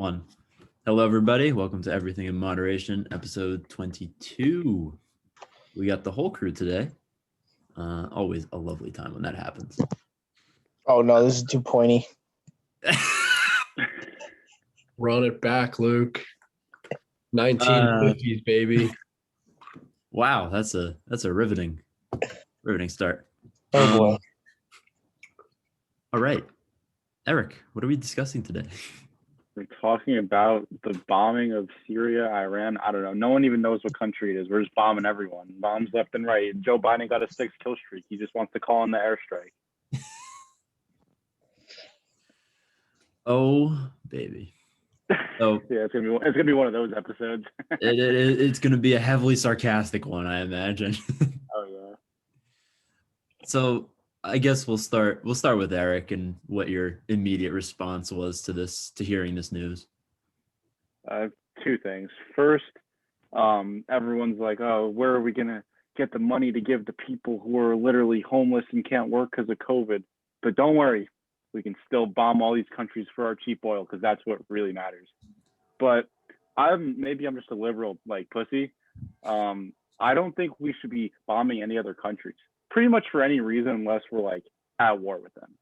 One. Hello, everybody. Welcome to Everything in Moderation, episode 22. We got the whole crew today. Always a lovely time when that happens. Oh, no, this is too pointy. Run it back, Luke. 1950s, baby. Wow, that's a riveting start. Oh, boy. All right. Eric, what are we discussing today? We're talking about the bombing of Syria, Iran. I don't know. No one even knows what country it is. We're just bombing everyone. Bombs left and right. Joe Biden got a 6 kill streak. He just wants to call in the airstrike. Oh, baby. Oh, yeah, it's gonna be one of those episodes. it's gonna be a heavily sarcastic one, I imagine. Oh yeah. So I guess we'll start with Eric and what your immediate response was to hearing this news. Two things. First, everyone's like, oh, where are we gonna get the money to give to people who are literally homeless and can't work because of COVID? But don't worry, we can still bomb all these countries for our cheap oil because that's what really matters. But maybe I'm just a liberal like pussy. I don't think we should be bombing any other countries. Pretty much for any reason unless we're like at war with them.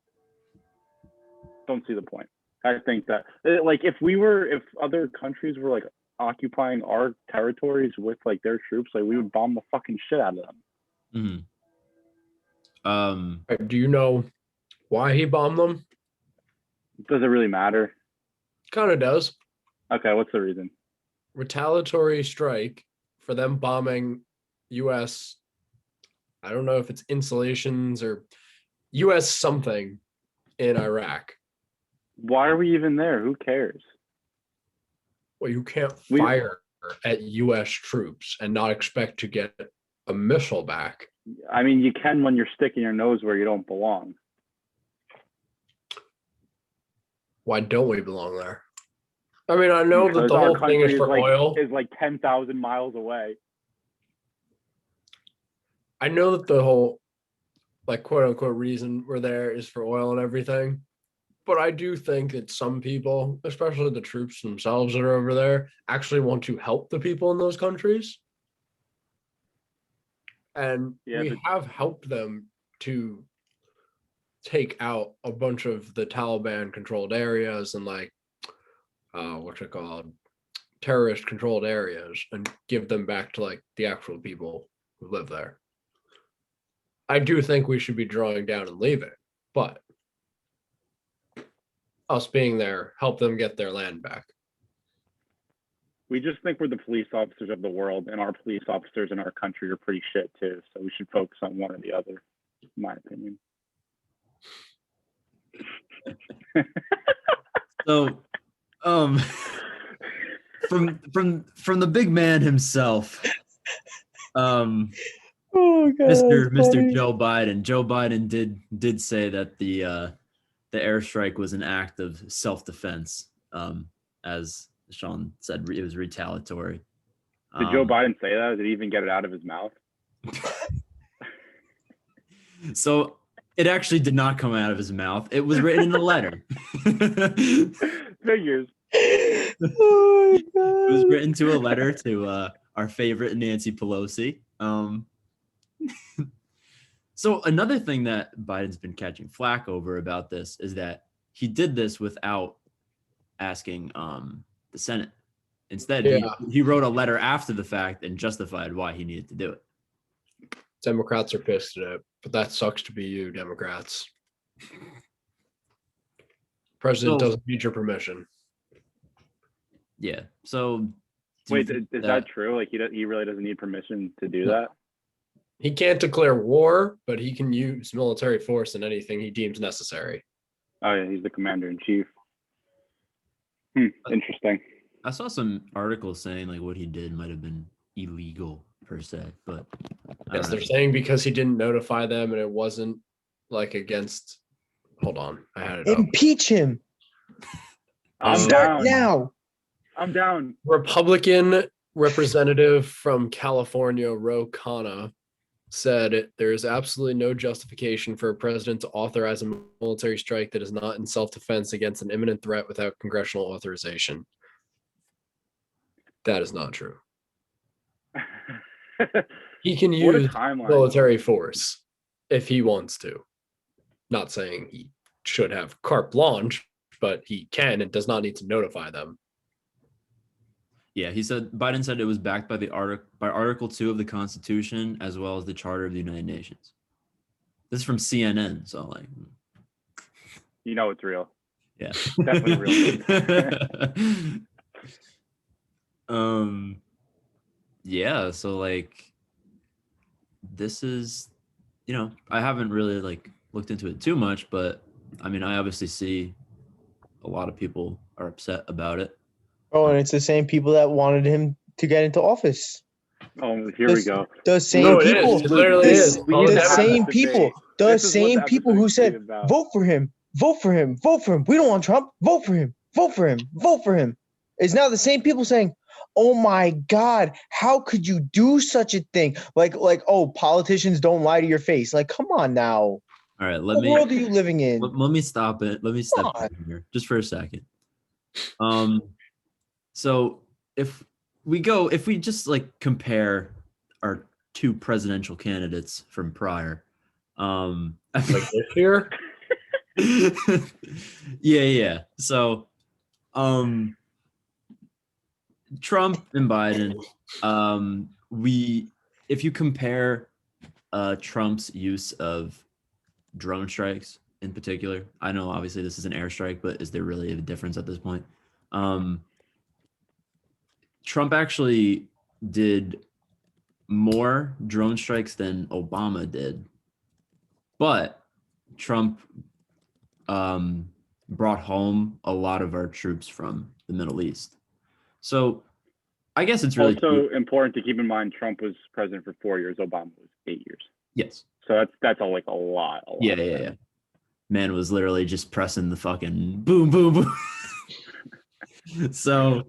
Don't see the point. I think that like if other countries were like occupying our territories with like their troops, like we would bomb the fucking shit out of them. Mm-hmm. Do you know why he bombed them? Does it really matter? Kind of does. Okay, what's the reason? Retaliatory strike for them bombing U.S. I don't know if it's installations or U.S. something in Iraq. Why are we even there? Who cares? Well, you can't fire at U.S. troops and not expect to get a missile back. I mean, you can when you're sticking your nose where you don't belong. Why don't we belong there? I mean, I know that the whole thing is for oil. Is like 10,000 miles away. I know that the whole, like, quote unquote reason we're there is for oil and everything. But I do think that some people, especially the troops themselves that are over there, actually want to help the people in those countries. And we have helped them to take out a bunch of the Taliban controlled areas and like, terrorist controlled areas and give them back to like the actual people who live there. I do think we should be drawing down and leaving, but us being there, help them get their land back. We just think we're the police officers of the world, and our police officers in our country are pretty shit too. So we should focus on one or the other, in my opinion. So, from the big man himself, Oh, God, Mr. Joe Biden. Joe Biden did say that the airstrike was an act of self-defense. As Sean said, it was retaliatory. Did Joe Biden say that? Did he even get it out of his mouth? So it actually did not come out of his mouth. It was written in a letter. Figures. Oh, God. It was written to a letter to our favorite Nancy Pelosi. So another thing that Biden's been catching flack over about this is that he did this without asking the Senate. Instead, he wrote a letter after the fact and justified why he needed to do it. Democrats are pissed at it, but that sucks to be you, Democrats. President doesn't need your permission. Yeah. So wait, is that true? Like he really doesn't need permission to do that? He can't declare war, but he can use military force in anything he deems necessary. Oh yeah, he's the commander in chief. Interesting. I saw some articles saying like what he did might have been illegal per se, but yes, they're saying because he didn't notify them and it wasn't like against. Hold on, I had it. Impeach him. Start now. I'm down. Republican representative from California, Ro Khanna, said there is absolutely no justification for a president to authorize a military strike that is not in self-defense against an imminent threat without congressional authorization. That is not true. He can What a use timeline. military force if he wants to. Not saying he should have carte blanche, but he can and does not need to notify them. Yeah, Biden said it was backed by Article 2 of the Constitution as well as the Charter of the United Nations. This is from CNN, so like, You know it's real. yeah, Definitely real. Yeah, so like, this is, I haven't really like looked into it too much, but I mean, I obviously see a lot of people are upset about it. Oh, and it's the same people that wanted him to get into office. Oh, here we go. The same No, it people. is. It literally is. The same debate. people. The This is what same the people who episode's gonna said, be about. vote for him, vote for him, vote for him. We don't want Trump. Vote for him, vote for him, vote for him. It's now the same people saying, oh my God, how could you do such a thing? Like, oh, politicians don't lie to your face. Like, come on now. All right, What world are you living in? let me stop it. Let me step Come on. in here just for a second. So if we just like compare our two presidential candidates from prior, Like this year? yeah. So, Trump and Biden, if you compare Trump's use of drone strikes in particular, I know obviously this is an airstrike, but is there really a difference at this point? Trump actually did more drone strikes than Obama did, but Trump brought home a lot of our troops from the Middle East. So I guess it's really also important to keep in mind Trump was president for 4 years, Obama was 8 years. Yes. So that's a lot. Yeah. Man was literally just pressing the fucking boom, boom, boom. So,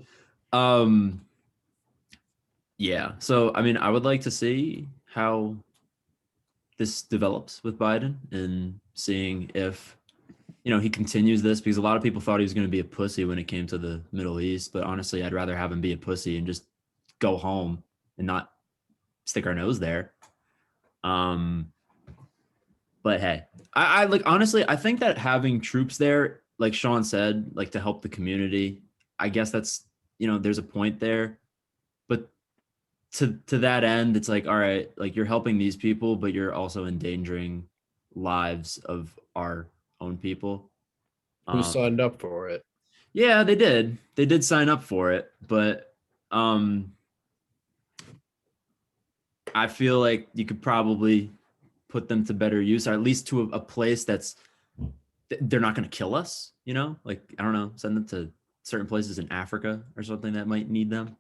yeah. So, I mean, I would like to see how this develops with Biden and seeing if, he continues this, because a lot of people thought he was going to be a pussy when it came to the Middle East. But honestly, I'd rather have him be a pussy and just go home and not stick our nose there. But hey, I like, honestly, I think that having troops there, like Sean said, like to help the community, I guess that's, there's a point there. But to that end, it's like, all right, like you're helping these people, but you're also endangering lives of our own people. Who signed up for it? Yeah, they did. They did sign up for it, but I feel like you could probably put them to better use, or at least to a place that's they're not going to kill us. Like, I don't know, send them to certain places in Africa or something that might need them.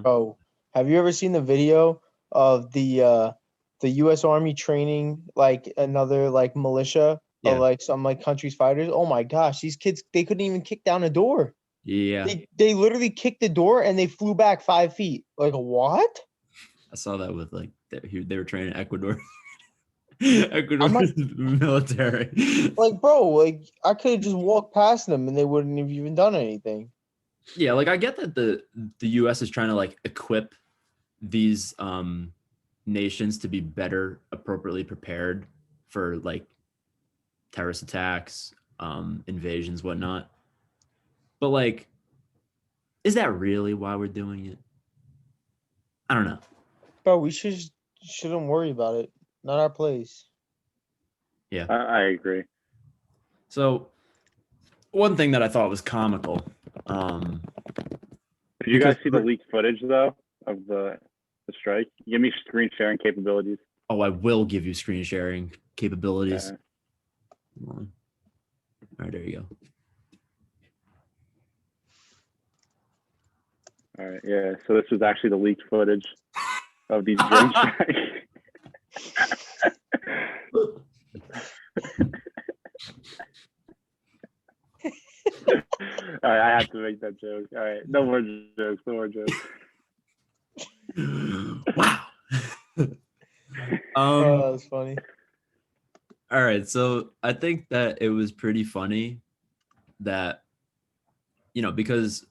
Oh, have you ever seen the video of the U.S. Army training like another like militia Yeah. of like some like country's fighters? Oh my gosh, these kids, they couldn't even kick down a door. Yeah, They literally kicked the door and they flew back 5 feet. Like, what? I saw that with like they were training Ecuador. Ecuador's military. Like, bro, like I could have just walked past them and they wouldn't have even done anything. Yeah, like I get that the U.S. is trying to like equip these nations to be better, appropriately prepared for like terrorist attacks, invasions, whatnot. But like, is that really why we're doing it? I don't know. Bro, we shouldn't worry about it. Not our place. Yeah, I agree. So one thing that I thought was comical. Did you guys see the leaked footage though of the strike? Give me screen sharing capabilities. Oh, I will give you screen sharing capabilities. Yeah. All right, there you go. All right, yeah. So this was actually the leaked footage of these drone strikes. All right, I have to make that joke. All right, no more jokes. Wow. Oh, that's funny. All right, so I think that it was pretty funny that because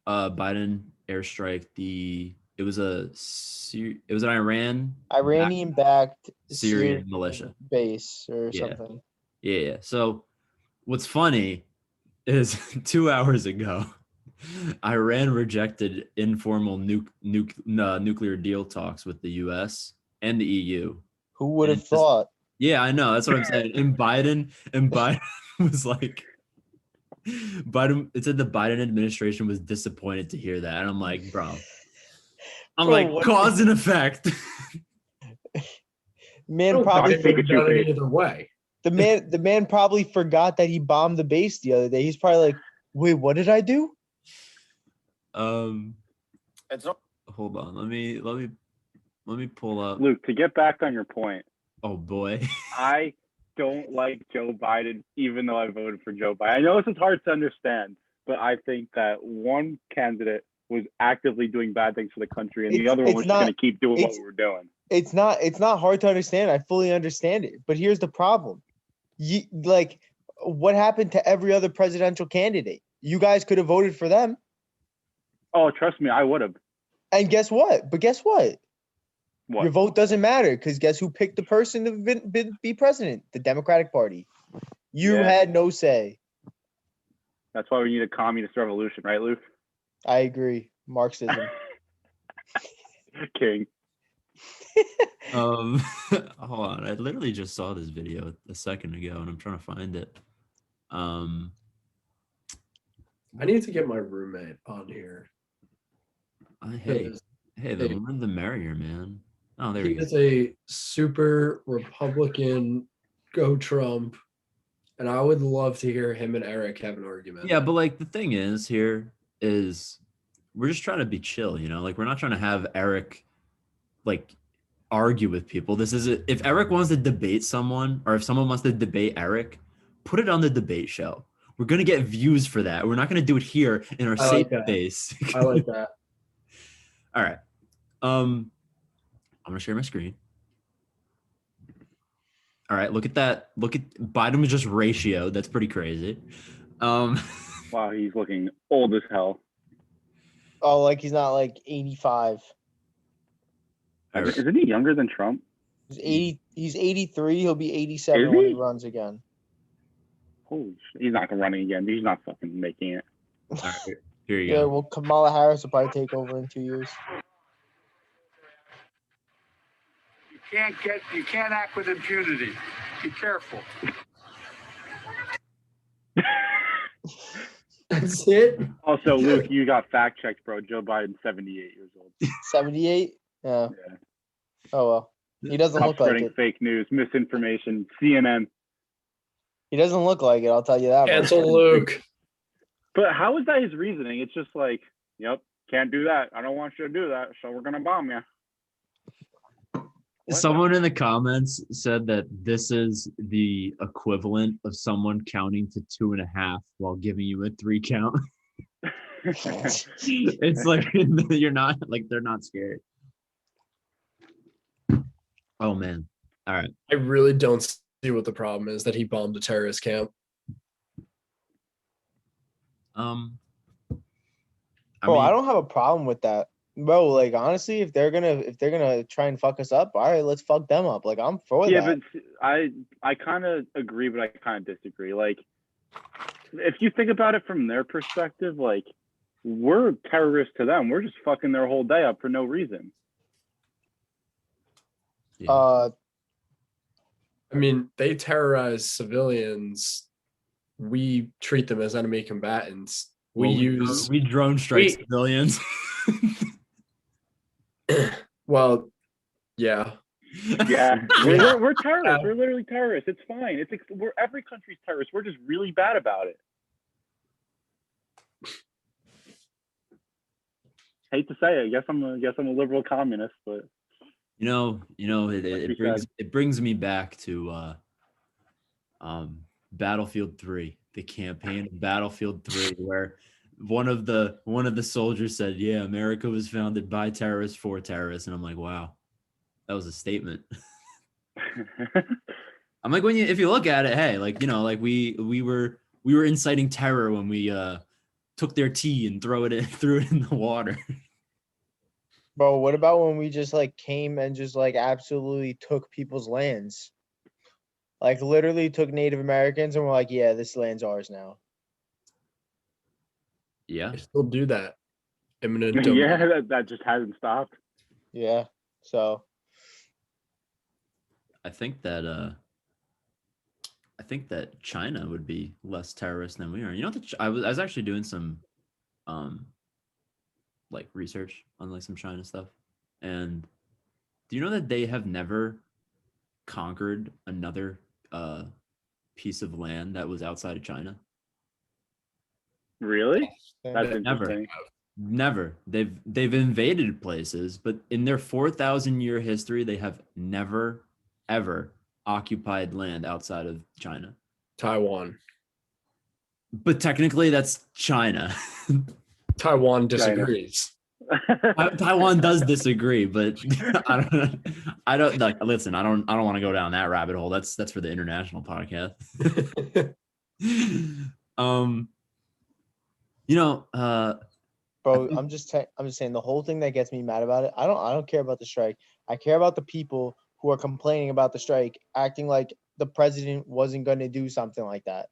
Biden airstrike it was an Iranian-backed Syrian militia. base or Yeah. something. Yeah. So what's funny is 2 hours ago, Iran rejected informal nuclear deal talks with the U.S. and the EU. Who would And have thought? Yeah, I know. That's what I'm saying. And Biden was like, it said the Biden administration was disappointed to hear that. And I'm like, bro, Bro, cause and effect. Man I probably think it done it either way. the man probably forgot that he bombed the base the other day. He's probably like, wait, what did I do? Hold on. Let me pull up. Luke, to get back on your point. Oh boy. I don't like Joe Biden, even though I voted for Joe Biden. I know this is hard to understand, but I think that one candidate was actively doing bad things for the country, and the other one was just going to keep doing what we were doing. It's not hard to understand. I fully understand it. But here's the problem. What happened to every other presidential candidate? You guys could have voted for them. Oh, trust me, I would have. And guess what? What? Your vote doesn't matter because guess who picked the person to be president? The Democratic Party. You had no say. That's why we need a communist revolution, right, Luke? I agree. Marxism. King. Hold on. I literally just saw this video a second ago and I'm trying to find it. I need to get my roommate on here. Hey, the more the merrier, man. Oh, there we go. He is a super Republican, go Trump, and I would love to hear him and Eric have an argument. Yeah, but the thing is here is we're just trying to be chill, we're not trying to have Eric argue with people. If Eric wants to debate someone or if someone wants to debate Eric, put it on the debate show. We're going to get views for that. We're not going to do it here in our safe space. I like that. All right. I'm going to share my screen. All right. Look at that. Look at Biden was just ratioed. That's pretty crazy. Wow. He's looking old as hell. Oh, he's not 85. Isn't he younger than Trump? He's 80. He's 83. He'll be 87 when he runs again. Holy shit. He's not gonna run again. He's not fucking making it. All right, here you go. Yeah, well, Kamala Harris will probably take over in 2 years. You can't act with impunity. Be careful. That's it. Also, Luke, you got fact checked, bro. Joe Biden's 78 years old. 78? Yeah. Oh well. He doesn't Stop look like spreading it. fake news, misinformation, CNN. He doesn't look like it, I'll tell you that. Cancel Luke. But how is that his reasoning? It's just yep, can't do that. I don't want you to do that, so we're gonna bomb you. Someone in the comments said that this is the equivalent of someone counting to 2.5 while giving you a 3 count. It's you're not they're not scared. Oh man. All right. I really don't see what the problem is that he bombed a terrorist camp. I don't have a problem with that. Bro, honestly, if they're gonna try and fuck us up, all right, let's fuck them up. I'm for that. Yeah, but I kind of agree, but I kind of disagree. If you think about it from their perspective, we're terrorists to them. We're just fucking their whole day up for no reason. Yeah. I mean, they terrorize civilians. We treat them as enemy combatants. We drone strike civilians. Well, yeah. Yeah, we're terrorists. We're literally terrorists. It's fine. We're every country's terrorists. We're just really bad about it. Hate to say it. I guess I'm a liberal communist, but it brings me back to Battlefield 3, the campaign of Battlefield 3, where one of the soldiers said, "Yeah, America was founded by terrorists for terrorists," and I'm like, wow, that was a statement. I'm like, if you look at it, hey, like, like we were inciting terror when we took their tea and threw it in the water. Bro, what about when we just like came and just like absolutely took people's lands? Like literally took Native Americans and we're like, yeah, this land's ours now. Yeah. I still do that. Eminent domain. Yeah, that just hasn't stopped. Yeah. So I think that China would be less terrorist than we are. I was actually doing some like research on like some China stuff. And do you know that they have never conquered another piece of land that was outside of China? Really? That's Never. interesting. Never. They've invaded places, but in their 4,000-year history, they have never ever occupied land outside of China. Taiwan. But technically, that's China. Taiwan disagrees. Taiwan does disagree, but I don't like. Listen, I don't want to go down that rabbit hole. That's for the international podcast. bro, I'm just saying the whole thing that gets me mad about it. I don't care about the strike. I care about the people who are complaining about the strike, acting like the president wasn't going to do something like that.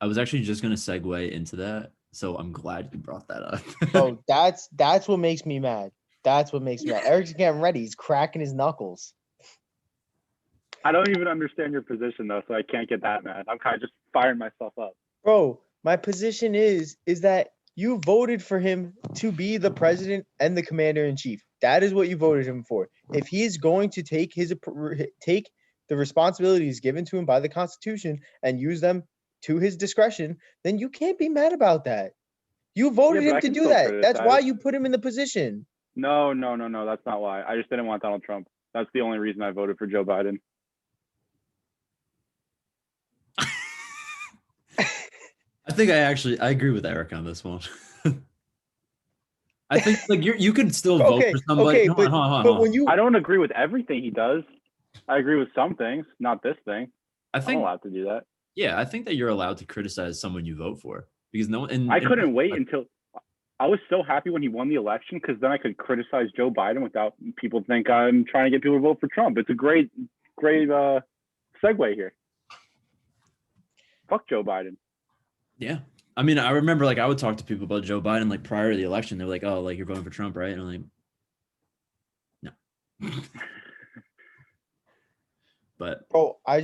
I was actually just going to segue into that, so I'm glad you brought that up. Bro, that's what makes me mad. That's what makes me mad. Eric's getting ready. He's cracking his knuckles. I don't even understand your position though, so I can't get that mad. I'm kind of just firing myself up. Bro, my position is that you voted for him to be the president and the commander in chief. That is what you voted him for. If he is going to take the responsibilities given to him by the Constitution and use them to his discretion, then you can't be mad about that. You voted him to do that. That's why you put him in the position. No. That's not why. I just didn't want Donald Trump. That's the only reason I voted for Joe Biden. I think I agree with Eric on this one. I think like you could still vote for somebody. Okay, hold on. I don't agree with everything he does. I agree with some things, not this thing. I'm allowed to do that. Yeah, I think that you're allowed to criticize someone you vote for because no one. I couldn't wait until I was so happy when he won the election because then I could criticize Joe Biden without people think I'm trying to get people to vote for Trump. It's a great segue here. Fuck Joe Biden. Yeah. I mean, I remember like I would talk to people about Joe Biden like prior to the election. They're like, "Oh, like you're voting for Trump, right?" And I'm like, "No." But bro, I'm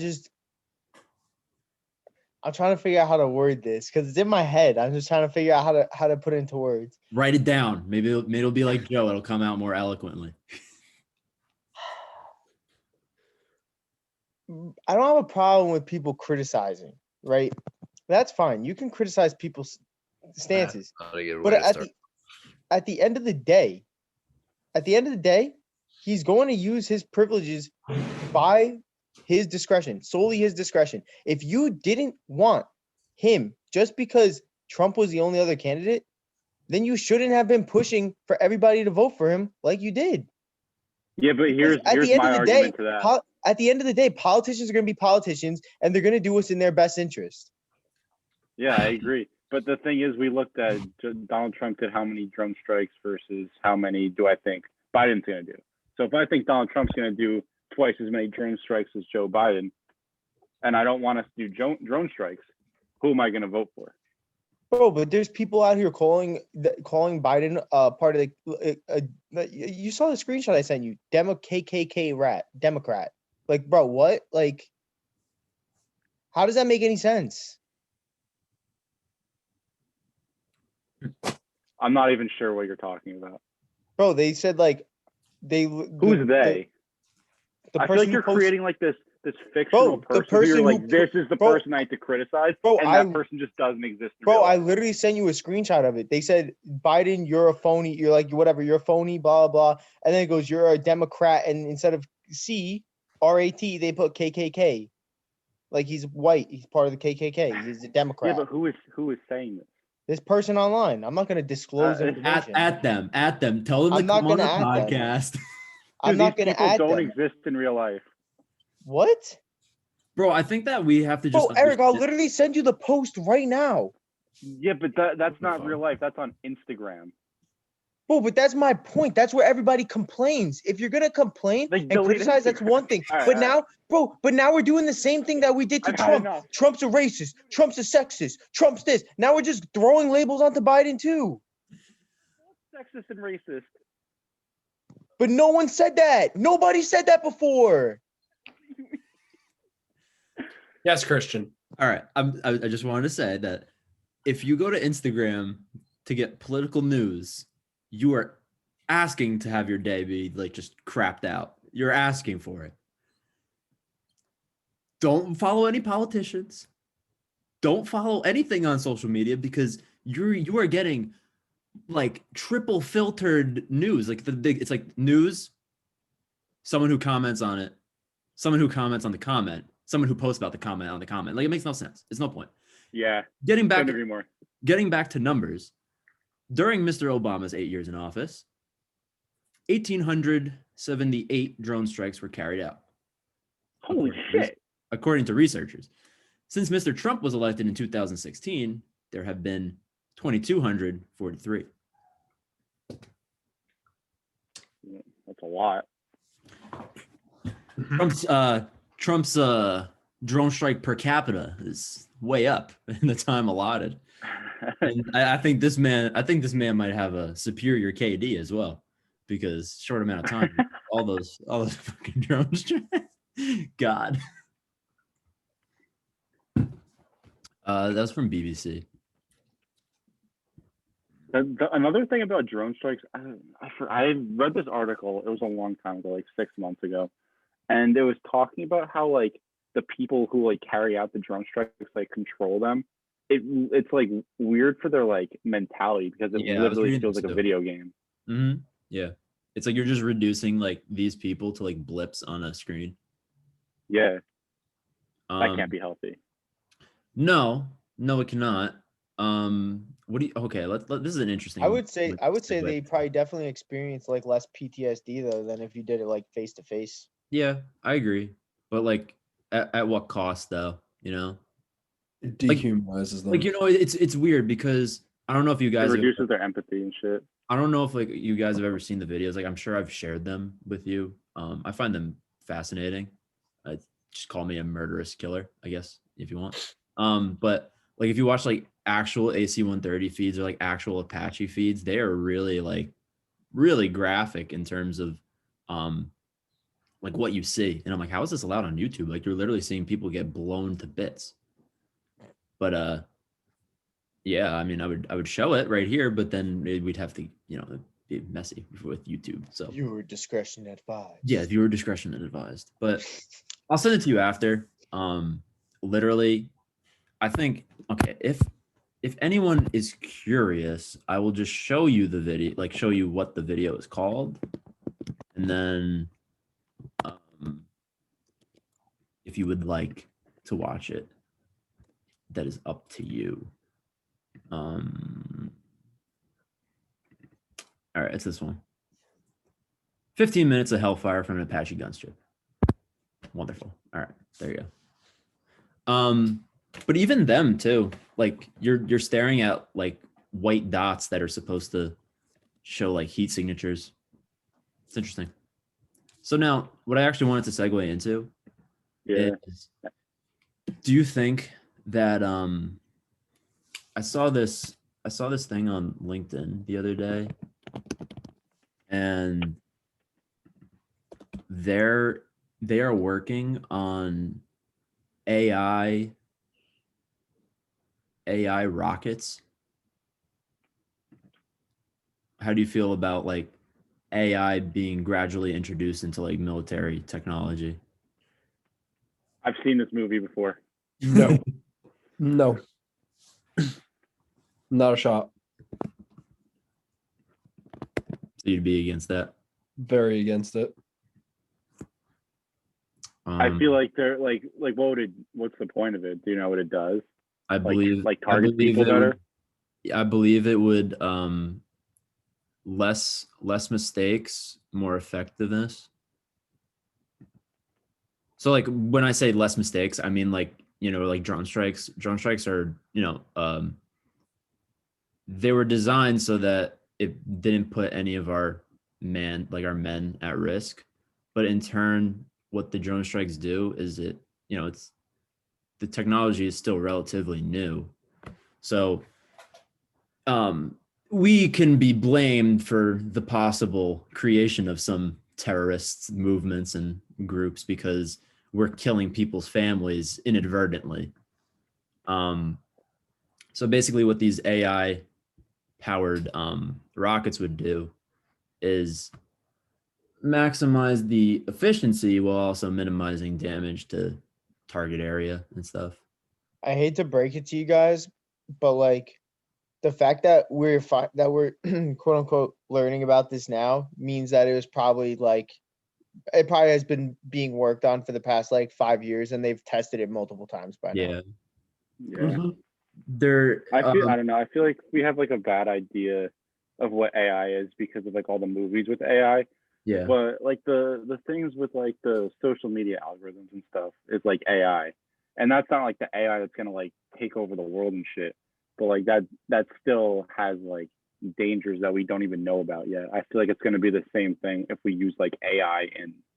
trying to figure out how to word this because it's in my head. I'm just trying to figure out how to put it into words. Write it down. Maybe it'll be like Joe. It'll come out more eloquently. I don't have a problem with people criticizing, right? That's fine. You can criticize people's stances. But at the end of the day, he's going to use his privileges by his discretion, solely his discretion. If you didn't want him just because Trump was the only other candidate, then you shouldn't have been pushing for everybody to vote for him like you did. Yeah, but here's my argument to that. At the end of the day, politicians are going to be politicians, and they're going to do what's in their best interest. Yeah, I agree. But the thing is, we looked at Donald Trump did how many drone strikes versus how many do I think Biden's going to do. So if I think Donald Trump's going to do twice as many drone strikes as Joe Biden, and I don't want us to do drone strikes, who am I going to vote for? Bro, but there's people out here calling Biden part of the. You saw the screenshot I sent you. KKK Democrat. Like, bro, what? Like, how does that make any sense? I'm not even sure what you're talking about. Bro, they said like they. Who's they? I feel like you're creating like this fictional person. You're like, this is the person I have to criticize, and that person just doesn't exist. Bro, I literally sent you a screenshot of it. They said, Biden, you're a phony. You're like, whatever, you're a phony, blah, blah. And then it goes, you're a Democrat. And instead of CRAT, they put KKK. Like he's white. He's part of the KKK. He's a Democrat. Yeah, but who is saying this? This person online. I'm not going to disclose information. At them. Tell them to come on the podcast. I'm not going to add them. People don't exist in real life. What? Bro, I think that we have to just. Bro, Eric, I'll literally send you the post right now. Yeah, but that's not real life. That's on Instagram. Bro, but that's my point. That's where everybody complains. If you're gonna complain They and delete criticize, that's Instagram. one thing. All right, But all right. now, bro, we're doing the same thing that we did to I've had Trump. enough. Trump's a racist. Trump's a sexist. Trump's this. Now we're just throwing labels onto Biden too. Sexist and racist. But no one said that. Nobody said that before. Yes, Christian. All right. I just wanted to say that if you go to Instagram to get political news, you are asking to have your day be like just crapped out. You're asking for it. Don't follow any politicians. Don't follow anything on social media because you are getting like triple filtered news. Like it's like news, someone who comments on it, someone who comments on the comment, someone who posts about the comment on the comment. Like it makes no sense. It's no point. Yeah. Getting back Couldn't agree more. Getting back to numbers, during Mr. Obama's 8 years in office, 1,878 drone strikes were carried out. Holy shit. According to researchers. Since Mr. Trump was elected in 2016, there have been 2,243. That's a lot. Trump's drone strike per capita is way up in the time allotted. And I think this man might have a superior KD as well, because short amount of time, all those fucking drone strikes. God. That was from BBC. Another thing about drone strikes, I read this article. It was a long time ago, like 6 months ago, and it was talking about how like the people who like carry out the drone strikes like control them. It's like weird for their like mentality because it literally feels like a video game. Mm-hmm. Yeah, it's like you're just reducing like these people to like blips on a screen. Yeah, that can't be healthy. No, it cannot. What do you? Okay, this is an interesting. I would say they probably definitely experience like less PTSD though than if you did it like face to face. Yeah, I agree, but like at what cost though? You know, it dehumanizes them. Like you know, it's weird because I don't know if you guys it reduces their empathy and shit. I don't know if like you guys have ever seen the videos. Like I'm sure I've shared them with you. I find them fascinating. Just call me a murderous killer, I guess, if you want. But like if you watch like actual AC-130 feeds or like actual Apache feeds, they are really graphic in terms of like what you see. And I'm like, how is this allowed on YouTube? Like you're literally seeing people get blown to bits. But yeah, I mean I would show it right here, but then we'd have to, you know, be messy with YouTube. So viewer discretion advised. Yeah, viewer discretion advised. But I'll send it to you after. Literally, I think if anyone is curious, I will just show you the video, like show you what the video is called, and then if you would like to watch it, that is up to you. All right, it's this one. 15 minutes of hellfire from an Apache gunstrip. Wonderful. All right, there you go. But even them too, like you're staring at like white dots that are supposed to show like heat signatures. It's interesting. So now what I actually wanted to segue into is, do you think that I saw this thing on LinkedIn the other day, and they are working on AI rockets. How do you feel about like AI being gradually introduced into like military technology? I've seen this movie before. No. Not a shot. So you'd be against that? Very against it. I feel like they're like what's the point of it? Do you know what it does? I believe like target people better. I believe it would less mistakes, more effectiveness. So like when I say less mistakes, I mean like, like drone strikes. Drone strikes are, they were designed so that it didn't put any of our men at risk. But in turn, what the drone strikes do is it's the technology is still relatively new. So we can be blamed for the possible creation of some terrorist movements and groups because we're killing people's families inadvertently. So basically what these AI powered rockets would do is maximize the efficiency while also minimizing damage to target area and stuff. I hate to break it to you guys, but like the fact that we're quote unquote learning about this now means that it was probably like it probably has been being worked on for the past like 5 years, and they've tested it multiple times by now. Yeah. I don't know. I feel like we have like a bad idea of what AI is because of like all the movies with AI. Yeah. But like the things with like the social media algorithms and stuff is like AI. And that's not like the AI that's gonna like take over the world and shit. But like that still has like dangers that we don't even know about yet. I feel like it's gonna be the same thing if we use like AI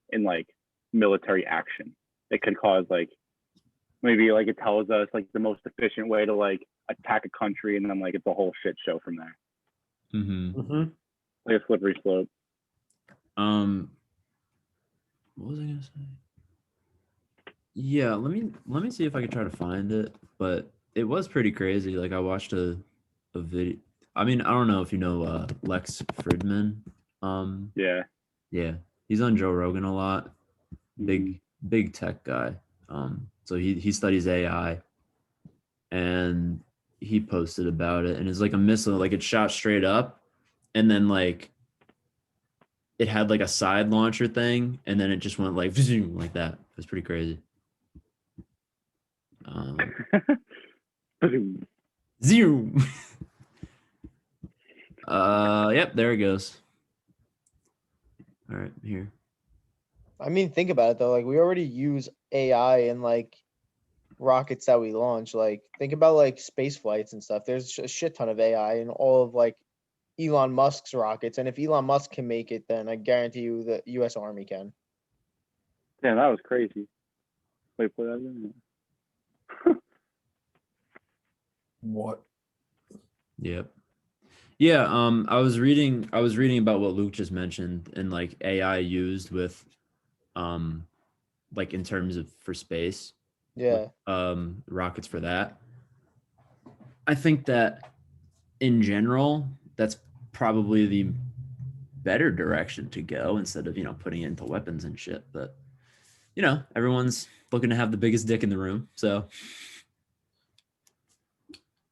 in like military action. It could cause like maybe like it tells us like the most efficient way to like attack a country, and then like it's a whole shit show from there. Like a slippery slope. What was I gonna say? Yeah, let me see if I can try to find it. But it was pretty crazy. Like I watched a video. I mean, I don't know if you know Lex Fridman. Yeah. Yeah, he's on Joe Rogan a lot. Big tech guy. So he studies AI, and he posted about it, and it's like a missile, like it shot straight up, and then like it had like a side launcher thing, and then it just went like zoom like that. It was pretty crazy. Zoom. Yep, there it goes. All right, here. I mean, think about it though. Like we already use AI in like rockets that we launch. Like think about like space flights and stuff. There's a shit ton of AI in all of like Elon Musk's rockets. And if Elon Musk can make it, then I guarantee you the US Army can. Damn, that was crazy. Wait, put that in. What? Yep. Yeah, I was reading about what Luke just mentioned and like AI used with like in terms of for space. Yeah. Rockets for that. I think that in general, that's probably the better direction to go instead of, putting it into weapons and shit. But everyone's looking to have the biggest dick in the room. So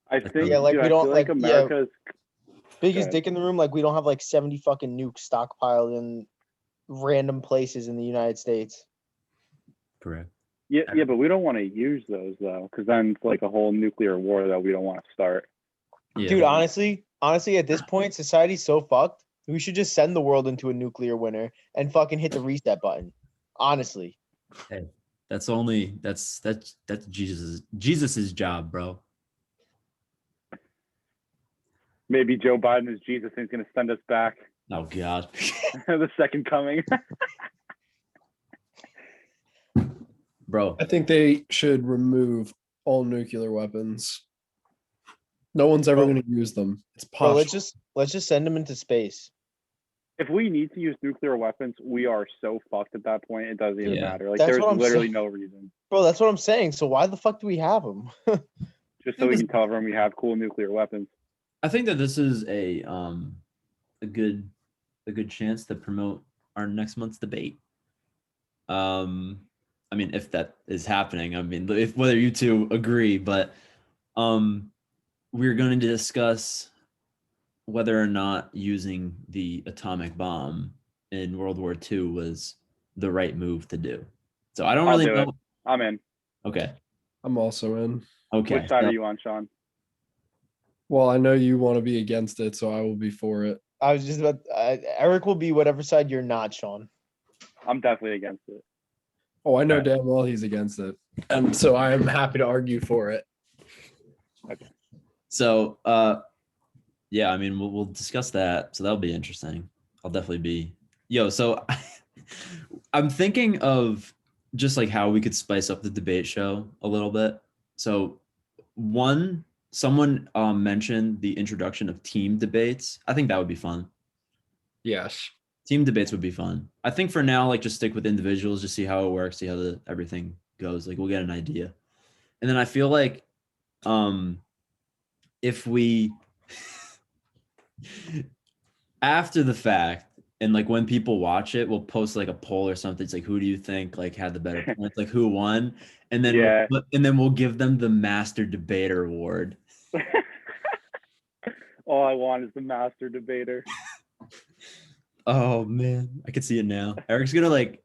I think yeah, like dude, we I don't feel like America's biggest dick in the room. Like we don't have like 70 fucking nukes stockpiled in random places in the United States. Correct. Yeah, but we don't want to use those though, because then it's like a whole nuclear war that we don't want to start. Yeah. Dude, honestly, at this point, society's so fucked. We should just send the world into a nuclear winter and fucking hit the reset button. Honestly. Hey, that's Jesus's job, bro. Maybe Joe Biden is Jesus and he's going to send us back. Oh God. The second coming. Bro, I think they should remove all nuclear weapons. No one's ever going to use them. It's Bro, possible. let's just send them into space. If we need to use nuclear weapons, we are so fucked at that point. It doesn't even matter. Like That's there's what I'm literally saying. no reason. Bro, that's what I'm saying. So why the fuck do we have them? Just so we can tell everyone we have cool nuclear weapons. I think that this is a good chance to promote our next month's debate. I mean, if that is happening, I mean, if whether you two agree, but we're going to discuss whether or not using the atomic bomb in World War II was the right move to do. So I don't really know. I'm in. Okay. I'm also in. Okay. Which side are you on, Sean? Well, I know you want to be against it, so I will be for it. I was just about Eric will be whatever side you're not, Sean. I'm definitely against it. Oh, I know Right. damn well he's against it, and so I am happy to argue for it. So, yeah, I mean, we'll discuss that. So that'll be interesting. I'll definitely be, so I'm thinking of just like how we could spice up the debate show a little bit. So someone mentioned the introduction of team debates. I think that would be fun. Yes. Team debates would be fun. I think for now, like just stick with individuals, just see how it works, see how everything goes. Like we'll get an idea. And then I feel like if we after the fact and like when people watch it, we'll post like a poll or something. It's like, who do you think like had the better points? Like who won? And then Yeah. we'll give them the Master Debater Award. All I want is the master debater. Oh man, I can see it now. Eric's gonna like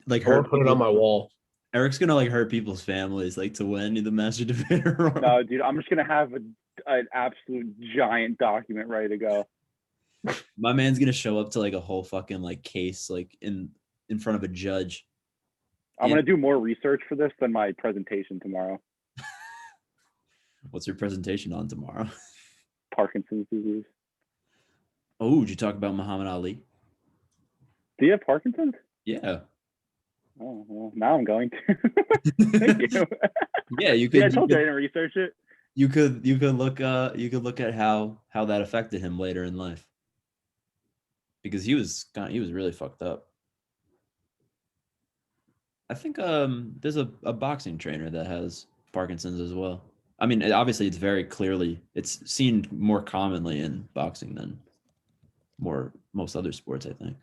I hurt want to put it on my wall. Eric's gonna like hurt people's families like to win the Master Debater Award. No, dude, I'm just gonna have an absolute giant document ready to go. My man's gonna show up to like a whole fucking like case like in front of a judge. I'm gonna do more research for this than my presentation tomorrow. What's your presentation on tomorrow? Parkinson's disease. Oh, did you talk about Muhammad Ali? Do you have Parkinson's? Yeah. Oh, well, now I'm going to. Thank you. Yeah, you could. Yeah, I told you I didn't research it. You could look at how that affected him later in life. Because he was really fucked up. I think there's a boxing trainer that has Parkinson's as well. I mean, obviously it's very clearly it's seen more commonly in boxing than most other sports, I think.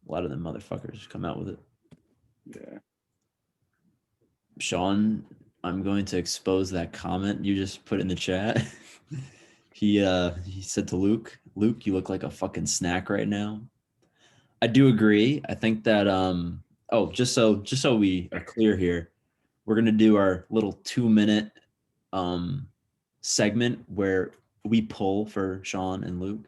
A lot of them motherfuckers come out with it. Yeah. Sean, I'm going to expose that comment you just put in the chat. He said to Luke, you look like a fucking snack right now. I do agree. I think that just so we are clear here, we're gonna do our little 2-minute segment where we pull for Sean and Luke.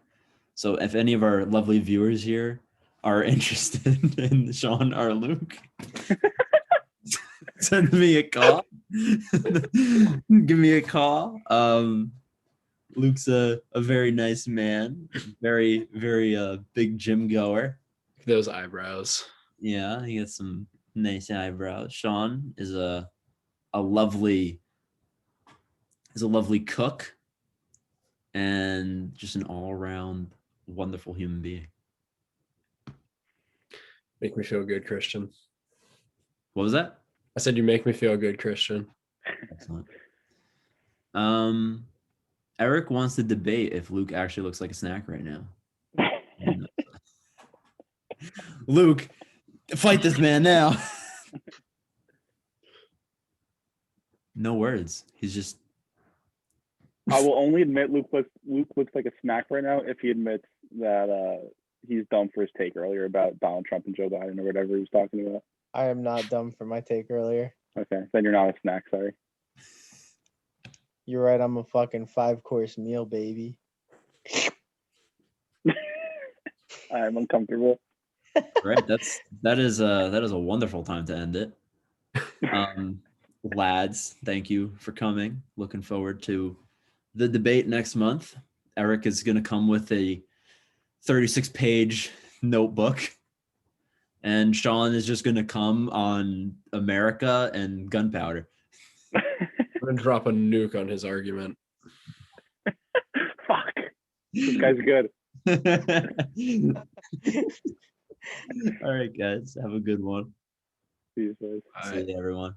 So if any of our lovely viewers here are interested in Sean or Luke, send me a call. Give me a call. Luke's a very nice man, very, very big gym goer. Those eyebrows. Yeah, he has some nice eyebrows. Sean is a lovely cook and just an all-around wonderful human being. Make me feel good, Christian. What was that? I said you make me feel good, Christian. Excellent. Eric wants to debate if Luke actually looks like a snack right now. Luke, fight this man now. No words. He's just. I will only admit Luke looks like a snack right now if he admits that he's dumb for his take earlier about Donald Trump and Joe Biden or whatever he was talking about. I am not dumb for my take earlier. Okay, then you're not a snack. Sorry. You're right. I'm a fucking 5-course meal, baby. I'm uncomfortable. Right. That is a wonderful time to end it. Lads, thank you for coming. Looking forward to the debate next month. Eric is going to come with a 36-page notebook, and Sean is just going to come on America and gunpowder. I'm gonna drop a nuke on his argument. Fuck. This guy's good. All right, guys. Have a good one. See you, guys. See you, everyone.